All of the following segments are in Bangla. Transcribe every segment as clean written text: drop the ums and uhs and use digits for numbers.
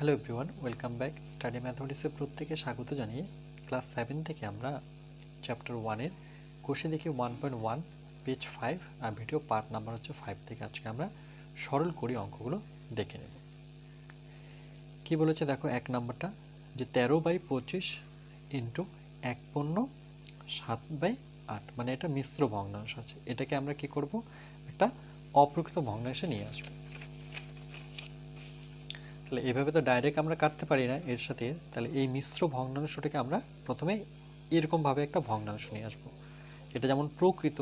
Hello everyone, welcome back. Study ম্যাথমেটিক্সের প্রত্যেকে স্বাগত জানিয়ে ক্লাস 7 থেকে আমরা চ্যাপ্টার 1-এর কোষে দেখি 1.1 পেজ 5 আর ভিডিও পার্ট নাম্বার হচ্ছে 5 থেকে আজকে আমরা সরল করি অঙ্কগুলো দেখে নেব। কি বলেছে দেখো, 1 নাম্বারটা যে 13/25 ইন্টু 1/7/8, মানে এটা মিশ্র ভগ্নাংশ আছে। এটাকে আমরা কি করব, একটা অপ্রকৃত ভগ্নাংশে নিয়ে আসবো। তাহলে এভাবে তো ডাইরেক্ট আমরা কাটতে পারি না এর সাথে, তাহলে এই মিশ্র ভগ্নাংশটাকে আমরা প্রথমে এরকমভাবে একটা ভগ্নাংশ নিয়ে আসবো। এটা যেমন প্রকৃত,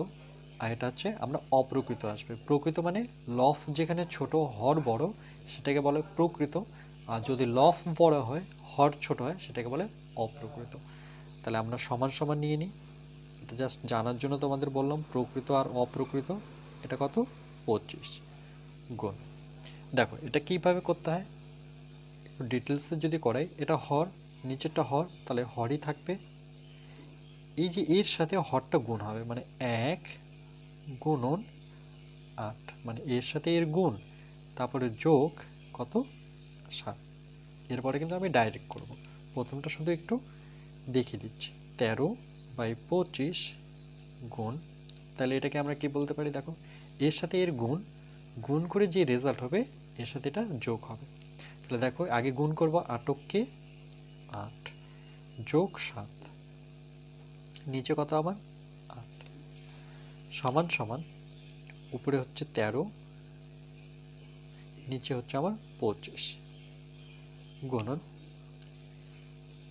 আর এটা হচ্ছে আমরা অপ্রকৃত আসবে। প্রকৃত মানে লফ যেখানে ছোট হর বড় সেটাকে বলে প্রকৃত, আর যদি লফ বড় হয় হর ছোট হয় সেটাকে বলে অপ্রকৃত। তাহলে আমরা সমান সমান নিয়ে নিই, এটা জাস্ট জানার জন্য তোমাদের বললাম। প্রকৃত আর অপ্রকৃত এটা কত, 25 গুণ। দেখো এটা কিভাবে করতে হয় ডিটেলসে যদি করাই, এটা হর, নিচেরটা হর, তাহলে হরই থাকবে। এই যে এর সাথে হরটা গুণ হবে, মানে 1 গুণন 8, মানে এর সাথে এর গুণ, তারপরে যোগ কত, 7। এরপরে কিন্তু আমি ডাইরেক্ট করব, প্রথমটা শুধু একটু দেখিয়ে দিচ্ছি। 13/25 গুণ, তাহলে এটাকে আমরা কি বলতে পারি, দেখো এর সাথে এর গুণ, গুণ করে যে রেজাল্ট হবে এর সাথে এটা যোগ হবে। তাহলে দেখো আগে গুণ করব 8কে 8 যোগ 7, নিচে কত আমার 8, সমান সমান উপরে হচ্ছে 13, নিচে হচ্ছে আমার 25 গুণন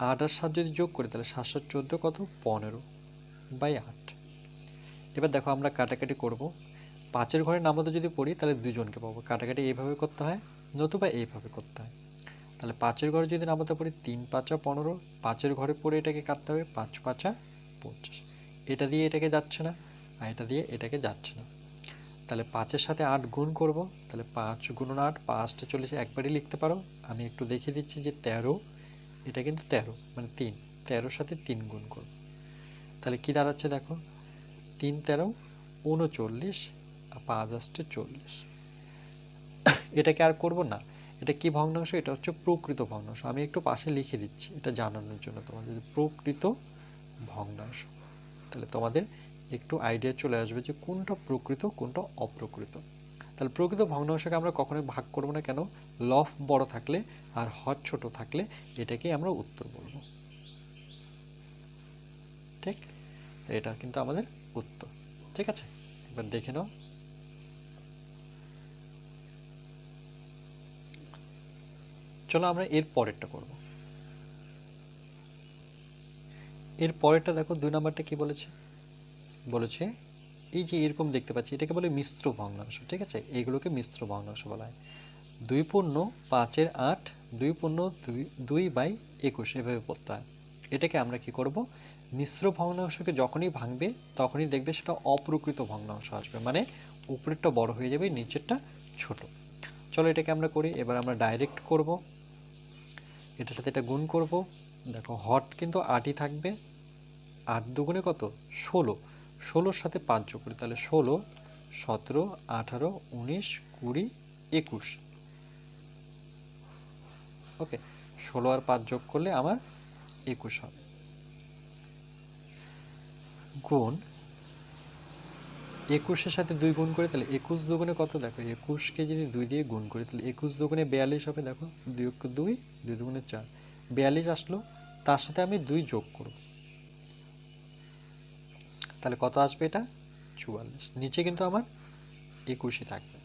8 আর 7 যদি যোগ করি তাহলে 714 কত, 15/8। এবার দেখো আমরা কাটাকাটি করব, 5-এর ঘরে নামতে যদি পড়ি তাহলে দুজনকে পাবো। কাটাকাটি এইভাবে করতে হয়, নতুবা এইভাবে করতে হয়। তাহলে 5-এর ঘরে যদি নামতে পড়ি 3×5 = 15, 5-এর ঘরে পড়ে এটাকে কাটতে হবে, 5×5 = 25। এটা দিয়ে এটাকে যাচ্ছে না, আর এটা দিয়ে এটাকে যাচ্ছে না। তাহলে 5-এর সাথে 8 গুণ করব, তাহলে 5 গুণন 8, 5টা 40 একবারই লিখতে পারো। আমি একটু দেখিয়ে দিচ্ছি যে 13, এটা কিন্তু 13 মানে 3, 13-র সাথে 3 গুণ করব, তাহলে কি দাঁড়াচ্ছে দেখো, 3 13 39, আর 5 আসছে 40। এটাকে আর করব না, এটা কি ভগ্নাংশ, এটা হচ্ছে প্রকৃত ভগ্নাংশ। আমি একটু পাশে লিখে দিচ্ছি এটা জানানোর জন্য তোমাদের, প্রকৃত ভগ্নাংশ। তাহলে তোমাদের একটু আইডিয়া চলে আসবে যে কোনটা প্রকৃত কোনটা অপ্রকৃত। তাহলে প্রকৃত ভগ্নাংশকে আমরা কখনোই ভাগ করব না, কেন, লফ বড় থাকলে আর হর ছোট থাকলে এটাকেই আমরা উত্তর বলবো। ঠিক, এটা কিন্তু আমাদের উত্তর। ঠিক আছে, এবার দেখে নাও। চলো আমরা এর পরেরটা করব। এর পরেরটা দেখো, 2 নাম্বারটা কি বলেছে, বলেছে এই যে এরকম দেখতে পাচ্ছি এটাকে বলে মিশ্র ভগ্নাংশ। ঠিক আছে, এইগুলোকে মিশ্র ভগ্নাংশ বলা হয়। 2×5=8, 2×2/21 এভাবে পড়তে হয়। এটাকে আমরা কি করব, মিশ্র ভগ্নাংশকে যখনই ভাঙবে তখনই দেখবে সেটা অপ্রকৃত ভগ্নাংশ আসবে, মানে উপরেরটা বড় হয়ে যাবে, নিচেরটা ছোট। চলো এটাকে আমরা করি। এবার আমরা ডাইরেক্ট করব, এটার সাথে এটা গুণ করব। দেখো হর কিন্তু 8ই থাকবে, 8 দুগুণে কত, 16, 16-র সাথে 5 যোগ করি, তাহলে 16, 17, 18, 19, 20, 21। ওকে, 16 আর 5 যোগ করলে আমার 21 হবে, গুণ 21-এর সাথে 2 গুণ করি, তাহলে 21 দুগুণে কত, দেখো 21কে যদি 2 দিয়ে গুণ করি তাহলে 21 দুগুণে 42 হবে। দেখো 2 × 2, 2 দুগুণে 4, 42 আসলো। তার সাথে আমি 2 যোগ করব, তাহলে কত আসবে, এটা 44। নিচে কিন্তু আমার 21ই থাকবে।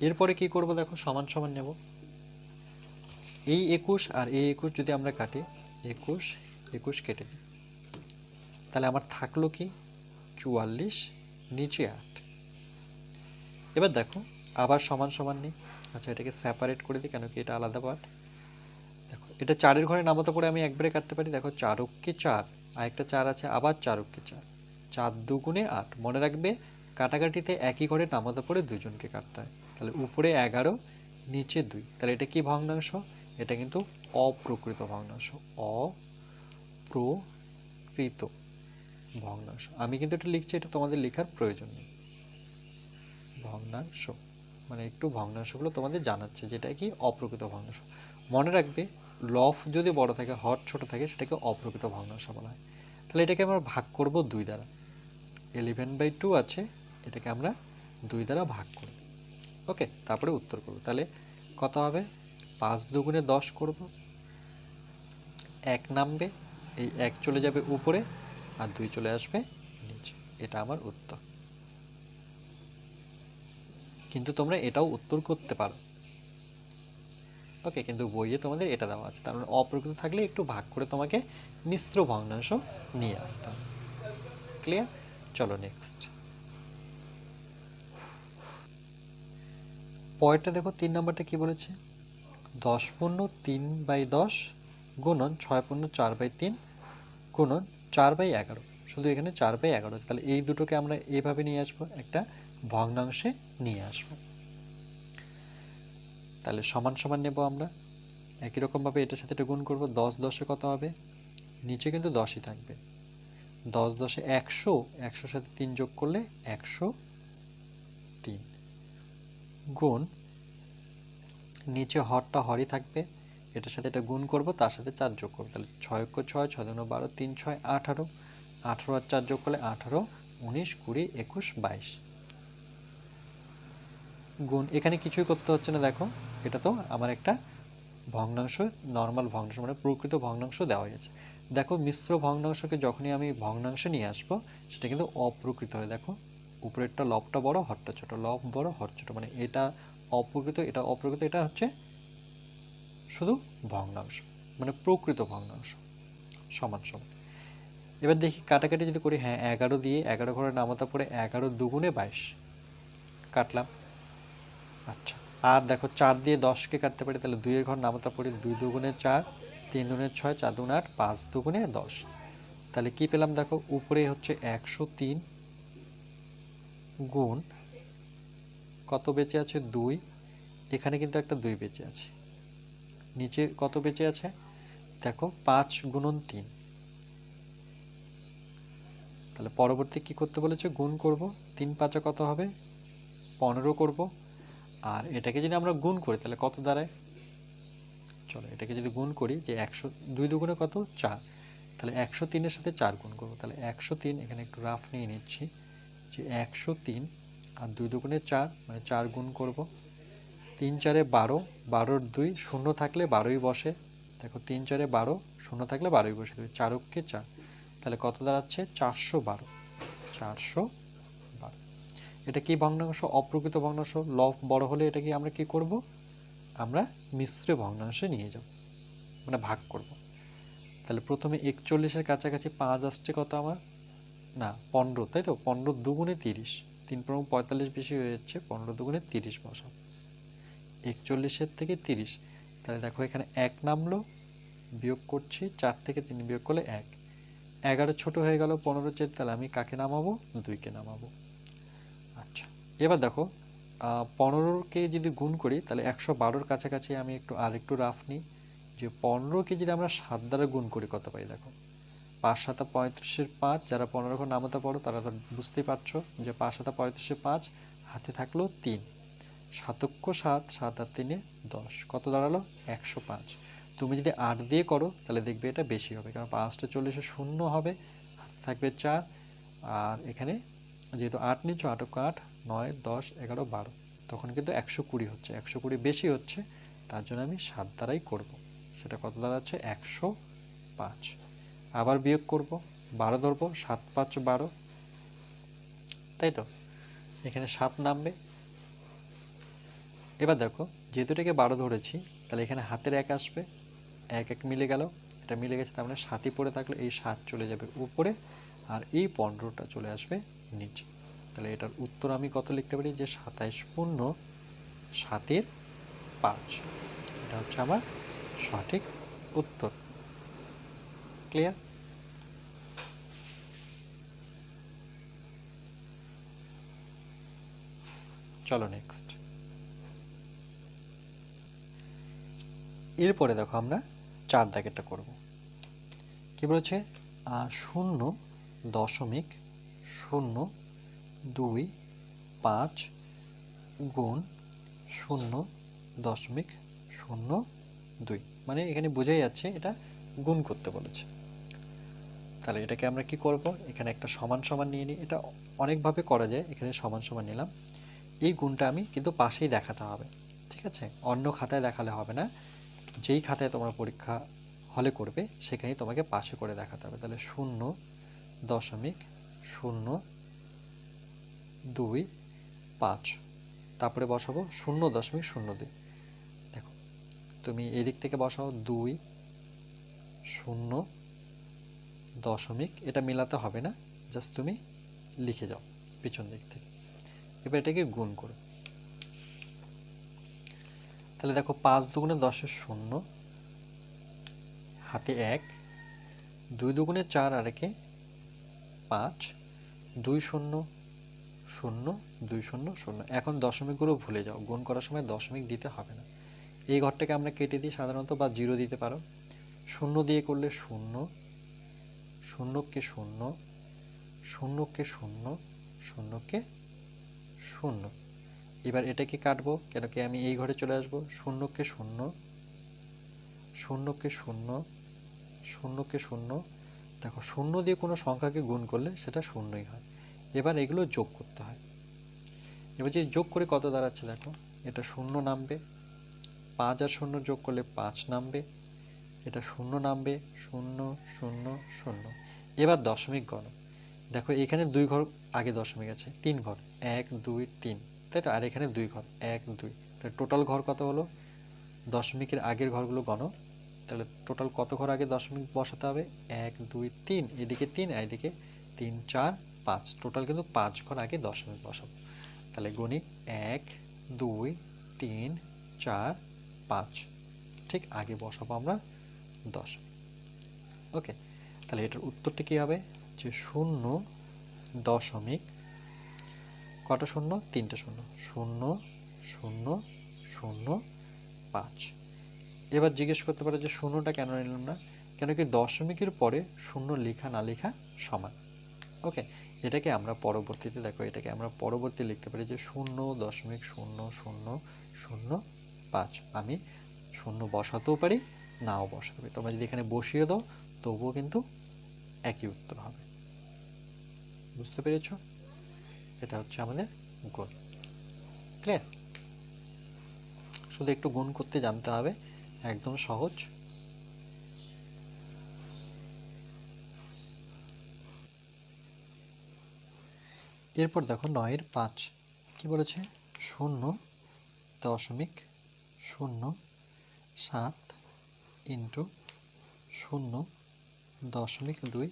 এরপরে কি করব, দেখো সমান সমান নেব। এই 21 আর এই 21 যদি আমরা কাটি, 21 21 কেটে দিই, তাহলে আমার থাকলো কি 44, নিচে 8। এবার দেখো আবার সমান সমান নিই। আচ্ছা এটাকে সেপারেট করে দিই, কেন কি এটা আলাদা পার্ট। দেখো এটা 4-এর ঘরে নামাতে পড়ে আমি একবারে কাটতে পারি। দেখো 4 × 4, আর একটা 4 আছে, আবার 4 × 4, 4 দুগুণে 8। মনে রাখবে কাটাকাটিতে একই ঘরে নামাতে পড়ে দুজনকে কাটতে হয়। তাহলে উপরে 11, নিচে 2, তাহলে এটা কি ভগ্নাংশ, এটা কিন্তু অপ্রকৃত ভগ্নাংশ, অপ্রকৃত ভগ্নাংশ। আমি কিন্তু এটা লিখছি, এটা তোমাদের লেখার প্রয়োজন নেই। ভগ্নাংশ মানে একটু ভগ্নাংশগুলো তোমাদের জানাচ্ছে যেটা কি অপ্রকৃত ভগ্নাংশ। মনে রাখবে লব যদি বড় থাকে, হর ছোট থাকে, সেটাকে অপ্রকৃত ভগ্নাংশ বলা হয়। তাহলে এটাকে আমরা ভাগ করব 2 দ্বারা। 11/2 আছে, এটাকে আমরা 2 দ্বারা ভাগ করব। ওকে, তারপরে উত্তর করব। তাহলে কত হবে? 5 দুগুণে 10 করব, 1 নামবে, এই 1 চলে যাবে উপরে আর 2 চলে আসবে নিচে। এটা আমার উত্তর। কিন্তু তোমরা এটাও উত্তর করতে পারো। ওকে, কিন্তু বইয়ে তোমাদের এটা দেওয়া আছে, তার মানে অপ্রকৃত থাকলে একটু ভাগ করে তোমাকে মিশ্র ভগ্নাংশ নিয়ে আসতে হবে। ক্লিয়ার? চলো নেক্সট পয়েন্টটা দেখো, 3 নম্বরটা কি বলেছে? 10/3/10 গুণন 6/4/3 গুণন 4/11। শুধু এখানে 4/11 আছে, তাহলে এই দুটোকে আমরা এইভাবে নিয়ে আসবো, একটা ভগ্নাংশে নিয়ে আসবো। তাহলে সমান সমান নেব আমরা, একই রকমভাবে এটার সাথে এটা গুণ করবো। 10 10-এ কত হবে? নিচে কিন্তু 10ই থাকবে। 10 10-এ 100, 100-র সাথে 3 যোগ করলে 103 গুণ, নিচে হরটা হরই থাকবে, এটার সাথে এটা গুণ করব, তার সাথে 4 যোগ করব। তাহলে 6 × 6 6 × 12 3 6 18, 18 আর 4 যোগ করলে 18, 19 20 21 22 গুণ, এখানে কিছুই করতে হচ্ছে না। দেখো এটা তো আমার একটা ভগ্নাংশ, নর্মাল ভগ্নাংশ মানে প্রকৃত ভগ্নাংশ দেওয়া হয়েছে। দেখো মিশ্র ভগ্নাংশকে যখনই আমি ভগ্নাংশ নিয়ে আসবো, সেটা কিন্তু অপ্রকৃত হয়। দেখো উপরেরটা লবটা বড়, হরটা ছোট, লব বড়, হর ছোট, মানে এটা অপ্রকৃত, এটা অপ্রকৃত, এটা হচ্ছে শুধু ভগ্নাংশ, মানে প্রকৃত ভগ্নাংশ। সমান সমান। এবার দেখি কাটাকাটি যদি করি, হ্যাঁ 11 দিয়ে 11 ঘরের নামতা পড়ে 11 দুগুণে 22 কাটলাম। আচ্ছা, আর দেখো 4 দিয়ে 10কে কাটতে পারি, তাহলে 2 এর ঘর নামতা পড়ি, 2 দুগুণে 4, 3 দুগুণে 6, 4 দুগুণে 8, 5 দুগুণে 10। তাহলে কি পেলাম? দেখো উপরে হচ্ছে 103 গুণ, কত বেঁচে আছে? 2, এখানে কিন্তু একটা 2 বেঁচে আছে। নিচে কত বেঁচে আছে? দেখো 5 গুণন 3। তাহলে পরবর্তী কি করতে বলেছে? গুণ করব। 3 5 কত হবে? 15 করব। আর এটাকে যদি আমরা গুণ করি তাহলে কত দাঁড়ায়? চলো এটাকে যদি গুণ করি, যে 100, 2 দুগুণে কত? 4, তাহলে 103-এর সাথে 4 গুণ করব। তাহলে 103, এখানে একটু রাফ নিয়ে নিচ্ছি, যে 103 আর 2 দুগুণে 4, মানে 4 গুণ করব। 3 4-এ 12, 12-র 2 শূন্য থাকলে 12ই বসে। দেখো 3 4-এ 12, শূন্য থাকলে 12ই বসে দেবে, 4 × 4, তাহলে কত দাঁড়াচ্ছে? 412, 412। এটা কি ভগ্নাংশ? অপ্রকৃত ভগ্নাংশ। লব বড় হলে এটাকে আমরা কি করব? আমরা মিশ্র ভগ্নাংশে নিয়ে যাব, মানে ভাগ করব। তাহলে প্রথমে 41-এর কাছাকাছি 5 আসছে কত আমার? না 15, তাই তো? 15 দুগুণে 30, 3 × 45 বেশি হয়ে যাচ্ছে, 15 দুগুণে 30 বসাও। 41-এর থেকে 30, তাহলে দেখো এখানে 1 নামলো, বিয়োগ করছি, 4 থেকে 3 বিয়োগ করলে 1, 11 ছোট হয়ে গেল 15 চেয়ে, তাহলে আমি কাকে নামাবো? 2কে নামাবো। আচ্ছা, এবার দেখো 15কে যদি গুণ করি তাহলে 112-র কাছাকাছি আমি আরেকটু রাফ নিই, যে 15কে যদি আমরা 7 দ্বারা গুণ করি কত পাই? দেখো 5 7 35-এর 5, যারা 15 ঘর নামাতে পারো তারা তো বুঝতেই পারছো যে 5 7 35-এর 5, হাতে থাকলো 3, 7 × 7, 7 আর 3-এ 10, কত দাঁড়ালো? 105। তুমি যদি 8 দিয়ে করো তাহলে দেখবে এটা বেশি হবে, কারণ 5টা 40-এ শূন্য হবে, হাতে থাকবে 4, আর এখানে যেহেতু 8 নিচ্ছ, 8 × 8, 9 10 11 12, তখন কিন্তু 120 হচ্ছে, 120 বেশি হচ্ছে, তার জন্য আমি 7 দ্বারাই করব। সেটা কত দাঁড়াচ্ছে? 105। আবার বিয়োগ করব, 12 ধরবো, 7 5 12, তাই তো? এখানে 7 নামবে। এবার দেখো যেহেতু এটাকে 12 ধরেছি, তাহলে এখানে হাতের 1 আসবে, 1 1 মিলে গেল, এটা মিলে গেছে, তার মানে 7ই পড়ে থাকলো, এই 7 চলে যাবে উপরে, আর এই 15টা চলে আসবে নিচে। তাহলে এটার উত্তর আমি কত লিখতে পারি? যে 27 পূর্ণ 7-এর 5, এটা হচ্ছে আমার সঠিক উত্তর। ক্লিয়ার? চলো নেক্সট। এরপরে দেখো আমরা 4 দাগেরটা করব। কি বলেছে? 0.025 গুণ 0.025, 2, মানে এখানে বোঝাই যাচ্ছে এটা গুণ করতে বলেছে। তাহলে এটাকে আমরা কি করব, এখানে একটা সমান সমান নিয়ে নিই। এটা অনেকভাবে করা যায়, এখানে সমান সমান নিলাম। এই গুণটা আমি কিন্তু পাশেই দেখাতে হবে, ঠিক আছে? অন্য খাতায় দেখালে হবে না, যেই খাতায় তোমরা পরীক্ষা হলে করবে সেখানেই তোমাকে পাশে করে দেখাতে হবে। তাহলে 0.025, তারপরে বসাবো 0.02। দেখো তুমি এই দিক থেকে বসাও 2, 0, দশমিক, এটা মেলাতে হবে না, জাস্ট তুমি লিখে যাও পিছন দিক থেকে। এবার এটাকে গুণ করো। তাহলে দেখো 5 দুগুণে 10-এর 0, হাতে 1, 2 দুগুণে 4 আর একে 5, 2 0 0 2 0 0। এখন দশমিকগুলো ভুলে যাও, গুণ করার সময় দশমিক দিতে হবে না। এই ঘরটাকে আমরা কেটে দিই সাধারণত, বা 0 দিতে পারো। 0 দিয়ে করলে 0, 0কে 0, 0কে 0, 0কে 0। এবার এটাকে কাটবো, কেন কি আমি এই ঘরে চলে আসবো। 0কে 0, 0কে 0, 0কে 0। দেখো 0 দিয়ে কোনো সংখ্যাকে গুণ করলে সেটা শূন্যই হয়। এবার এগুলো যোগ করতে হয়। এবার যদি যোগ করে কত দাঁড়াচ্ছে দেখো, এটা 0 নামবে, 5 আর 0 যোগ করলে 5 নামবে, এটা 0 নামবে, 0 0 0। এবার দশমিক গণ। দেখো এখানে 2 ঘর আগে দশমিক আছে, 3 ঘর, 1 2 3, তাই তো? আর এখানে 2 ঘর, 1 2, তাহলে টোটাল ঘর কত হলো? দশমিকের আগের ঘরগুলো গণো। তাহলে টোটাল কত ঘর আগে দশমিক বসাতে হবে? 1 2 3, এদিকে 3, এদিকে 3 4 5, টোটাল কিন্তু 5 ঘর আগে দশমিক বসাবো। তাহলে গণি 1 2 3 4 5, ঠিক আগে বসাবো আমরা দশমিক। ওকে, তাহলে এটার উত্তরটা কী হবে? যে 0 দশমিক, কটা শূন্য? 3টে শূন্য, 0 0 0 5। এবার জিজ্ঞেস করতে পারে যে শূন্যটা কেন নিলাম না? কেন কি দশমিকের পরে শূন্য লেখা না লেখা সমান। ওকে, এটাকে আমরা পরবর্তীতে, দেখো এটাকে আমরা পরবর্তী লিখতে পারি যে 0.0005। আমি শূন্য বসাতেও পারি, নাও বসাতে পারি। তোমরা যদি এখানে বসিয়ে দাও তবুও কিন্তু একই উত্তর হবে। বুঝতে পেরেছ? এটা হচ্ছে আমাদের গুণ। ক্লিয়ার? শুধু একটু গুণ করতে জানতে হবে, একদম সহজ। এরপর দেখো 9-এর 5 কি বলেছে? 0.07 ইন্টু 0.2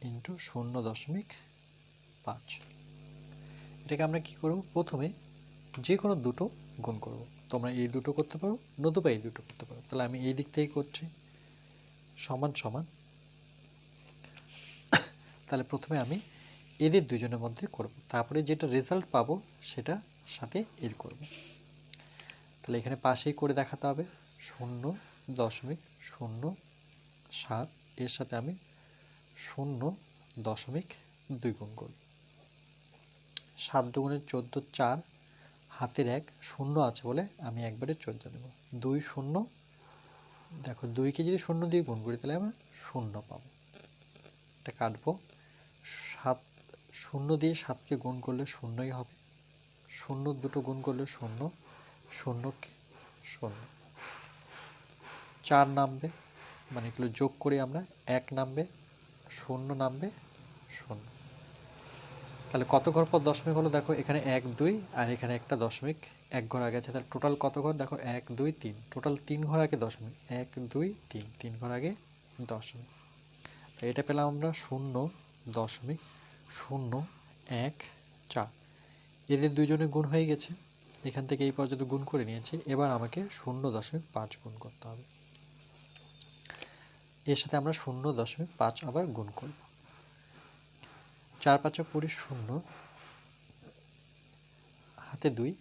ইন্টু 0.5। এটাকে আমরা কি করব? প্রথমে যে কোনো দুটো গুণ করব। তোমরা এই দুটো করতে পারো, নতুবা এই দুটো করতে পারো। তাহলে আমি এই দিক থেকে করছি, সমান সমান। তাহলে প্রথমে আমি এদের দুজনের মধ্যে করব, তারপরে যেটা রেজাল্ট পাবো সেটা সাথে এর করব। তাহলে এখানে পাশেই করে দেখাতে হবে 0.07, এর সাথে আমি 0.2 গুণ করব। 7 দুগুণে 14, 4, হাতের 1, শূন্য আছে বলে আমি একবারে 14 নেব। 2 0, দেখো 2কে যদি 0 দিয়ে গুণ করি তাহলে আমরা 0 পাবো। এটা কাটবো। 7 0 দিয়ে 7কে গুণ করলে শূন্যই হবে, 0 দুটো গুণ করলে 0, 0কে 0। 4 নামবে, মানে এগুলো যোগ করি আমরা, 1 নামবে, 0 নামবে, 0। তাহলে কত ঘর পর দশমিক হলো? দেখো এখানে 1 2 আর এখানে একটা দশমিক 1 ঘর আগে আছে। তাহলে টোটাল কত ঘর? দেখো 1 2 3, টোটাল 3 ঘর আগে দশমিক, 1 2 3, 3 ঘর আগে দশমিক। এটা পেলাম আমরা 0.014। এদের দুজনে গুণ হয়ে গেছে, এখান থেকে এই পর্যন্ত গুণ করে নিয়েছি। এবার আমাকে 0.5 গুণ করতে হবে। এর সাথে আমরা 0.5 আবার গুণ করব। 4 5 20, 0, হাতে 2,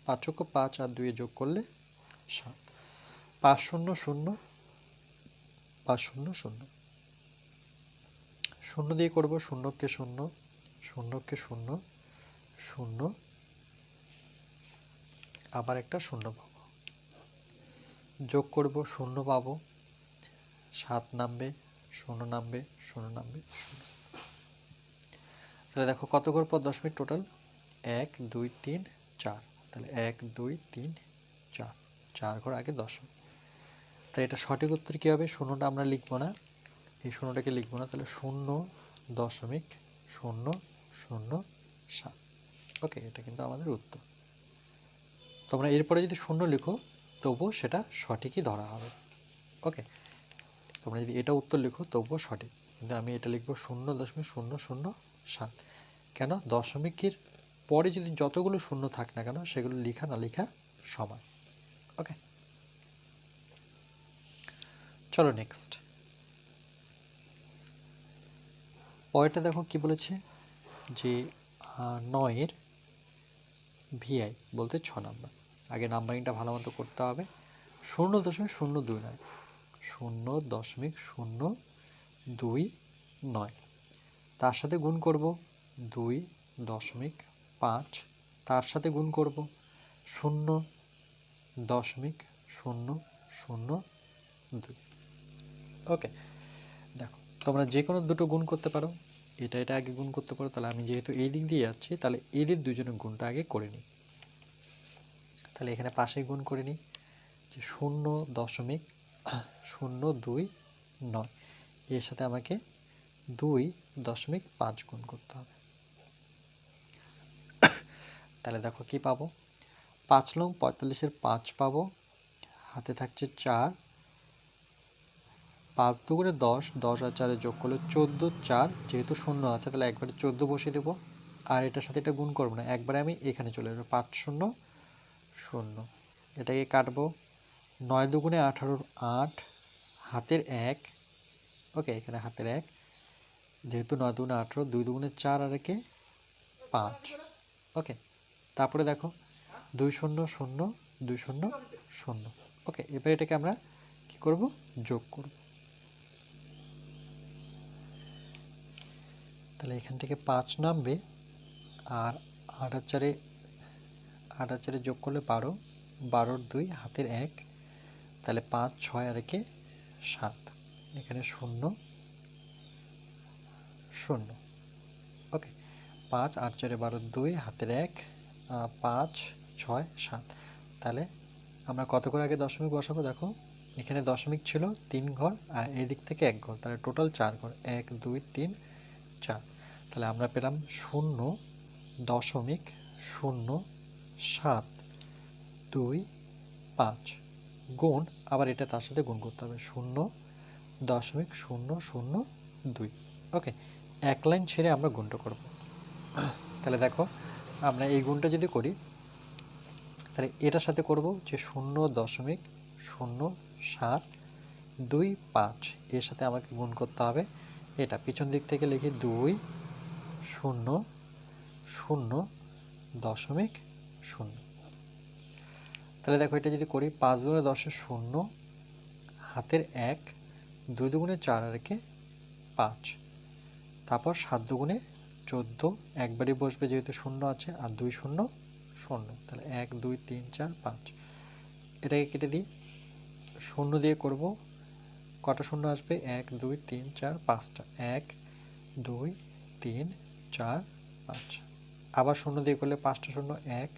5 5 আর 2 যোগ করলে 7, 5 0 0 5 0 0। 0 দিয়ে করব, 0কে 0, 0কে 0 0, আবার একটা 0 পাবো। যোগ করব, শূন্য পাবো, 7 নামবে, 0 নামবে, 0 নামবে, 0। তাহলে দেখো কত ঘর পর দশমিক টোটাল? 1 2 3 4। তাহলে 1 2 3 4, 4 ঘর আগে দশমিক। তাই এটা সঠিক উত্তর কী হবে? শূন্যটা আমরা লিখবো না, এই শূন্যটাকে লিখবো না, তাহলে 0.007। ওকে, এটা কিন্তু আমাদের উত্তর। তোমরা এরপরে যদি শূন্য লিখো তবুও সেটা সঠিকই ধরা হবে। ওকে, তোমরা যদি এটা উত্তর লিখো তবুও সঠিক, কিন্তু আমি এটা লিখবো 0.007। কেন? দশমিকের পরে যদি যতগুলো শূন্য থাক না কেন সেগুলো লেখা না লেখা সমান। ওকে, চলো নেক্সট। পরেরটা দেখো কি বলেছে, যে 9-এর ভিআই বলতে 6 নাম্বার। আগে নাম্বারিংটা ভালো মতো করতে হবে। 0.029, 0.029, তার সাথে গুণ করব 2.5, তার সাথে গুণ করব 0.002। ওকে, দেখো তোমরা যে কোনো দুটো গুণ করতে পারো, এটা এটা আগে গুণ করতে পারো। তাহলে আমি যেহেতু এই দিক দিয়ে যাচ্ছি তাহলে এদের দুজনের গুণটা আগে করে নিই। তাহলে এখানে পাশেই গুণ করে নিই, যে 0.029, এর সাথে আমাকে 2.5 গুণ করতে হবে। তাহলে দেখো কি পাবো, 5 লং 45-এর 5 পাবো, হাতে থাকছে 4, 5 দুগুণে 10, 10 আর 4 যোগ করলে 14, 4 যেহেতু শূন্য আছে তাহলে একবারে 14 বসিয়ে দেবো। আর এটার সাথে এটা গুণ করবো না, একবারে আমি এখানে চলে যাবো, 5 0 0, এটাকে কাটবো। 9 দুগুণে 18, 8, হাতের 1। ওকে, এখানে হাতের 1, যেহেতু 9 দুগুণে 18, 2 দুগুণে 4 আর একে 5। ওকে, তারপরে দেখো 2 0 0 2 0 0। ওকে, এবার এটাকে আমরা কি করব, যোগ করব। তাহলে এখান থেকে 5 নামবে, আর 8 আর 4 যোগ করলে 12, 12 2 হাতের 1, তাহলে 5 6 আর একে 7, এখানে 0 0। ওকে, 5 8 4 12 2 হাতের 1, 5 6 7। তাহলে আমরা কত করে আগে দশমিক বসাবো? দেখো এখানে দশমিক ছিল 3 ঘর আর এদিক থেকে 1 ঘর, তাহলে টোটাল 4 ঘর, 1 2 3 4। তাহলে আমরা পেলাম 0.00725 গুণ, আবার এটা তার সাথে গুণ করতে হবে 0.002। ওকে, এক লাইন ছেড়ে আমরা গুণটা করব। তাহলে দেখো আমরা এই গুণটা যদি করি তাহলে এটার সাথে করব যে 0.00725, এর সাথে আমাকে গুণ করতে হবে। এটা পিছন দিক থেকে লিখি 2 0 0.0। তাহলে দেখো এটা যদি করি, 5 দুগুণে 10 0, হাতের 1, 2 দুগুণে 4 আর একে 5, তারপর 7 দুগুণে 14, একবারই বসবে যেহেতু শূন্য আছে, আর 2 0 0। তাহলে 1 2 3 4 5, এটাকে কেটে দিই, শূন্য দিয়ে করব, কটা শূন্য আসবে, 1 2 3 4 5টা, 1 2 3 4 5। আবার শূন্য দিয়ে করলে 5টা শূন্য, 1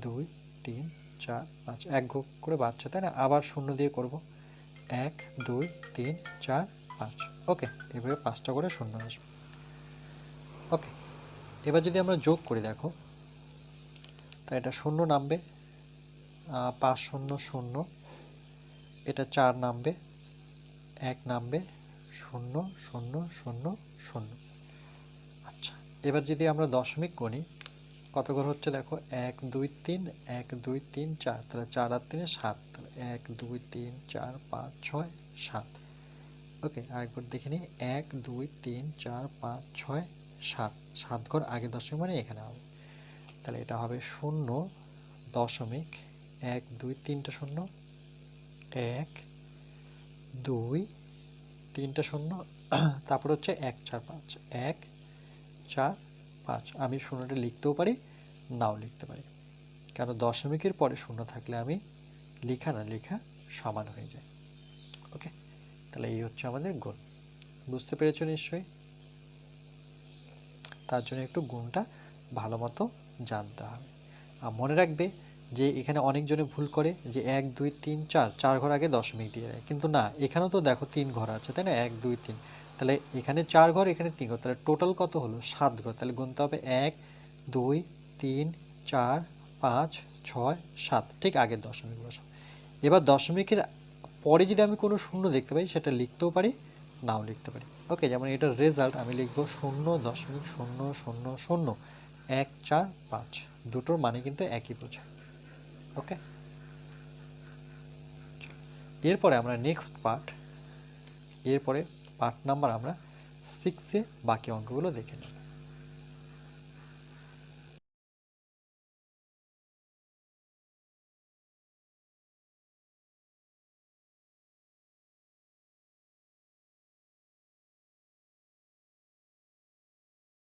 2 3 4 5, এক করে বাড়ছে তাই না? আবার শূন্য দিয়ে করব, 1 2 3 4 5। ওকে, এভাবে 5টা করে শূন্য আসবে। ওকে, এবার যদি আমরা যোগ করি দেখো, তাই এটা শূন্য নামবে, 5 0 0, এটা 4 নামবে, 1 নামবে, 0 0 0 0। আচ্ছা, এবার যদি আমরা দশমিক গণি, কত ঘর হচ্ছে দেখো, 1 2 3 1 2 3 4, তাহলে 4 আর 3 7, তাহলে 1 2 3 4 5 6 7। ওকে, আরেকবার দেখে নিই, 1 2 3 4 5 6 7, 7 ঘর আগে দশমিক মানে এখানে হবে। তাহলে এটা হবে 0.1 2 3টা শূন্য, 1 2 3টা শূন্য, তারপর হচ্ছে 1 4 5, 1 4 5। আমি শূন্যটা লিখতেও পারি, নাও লিখতে পারি, কারণ দশমিকের পরে শূন্য থাকলে আমি লেখা না লেখা সমান হয়ে যায়। ওকে, তাহলে এই হচ্ছে আমাদের গুণ। বুঝতে পেরেছো নিশ্চয়ই? তার জন্য একটু গুণটা ভালো মতো জানতে হবে। আর মনে রাখবে যে এখানে অনেকজনে ভুল করে যে 1 2 3 4 4 ঘর আগে দশমিক দিয়ে দেয়, কিন্তু না, এখানেও তো দেখো 3 ঘর আছে, তাই না? 1 2 3, তাহলে এখানে 4 ঘর, এখানে 3 ঘর, তাহলে টোটাল কত হলো? 7 ঘর। তাহলে গুনতে হবে 1 2 3 4 5 6 7, ঠিক আগের দশমিক বসাও। এবার দশমিকের পরে যদি আমি কোনো শূন্য দেখতে পাই সেটা লিখতেও পারি, নাও লিখতে পারি। ওকে, যেমন এটার রেজাল্ট আমি লিখবো 0.0000145, দুটোর মানে কিন্তু একই বোঝায়। ওকে, এরপরে আমরা নেক্সট পার্ট, এরপরে পার্ট নাম্বার আমরা 6-এ বাকি অঙ্কগুলো দেখে নেব।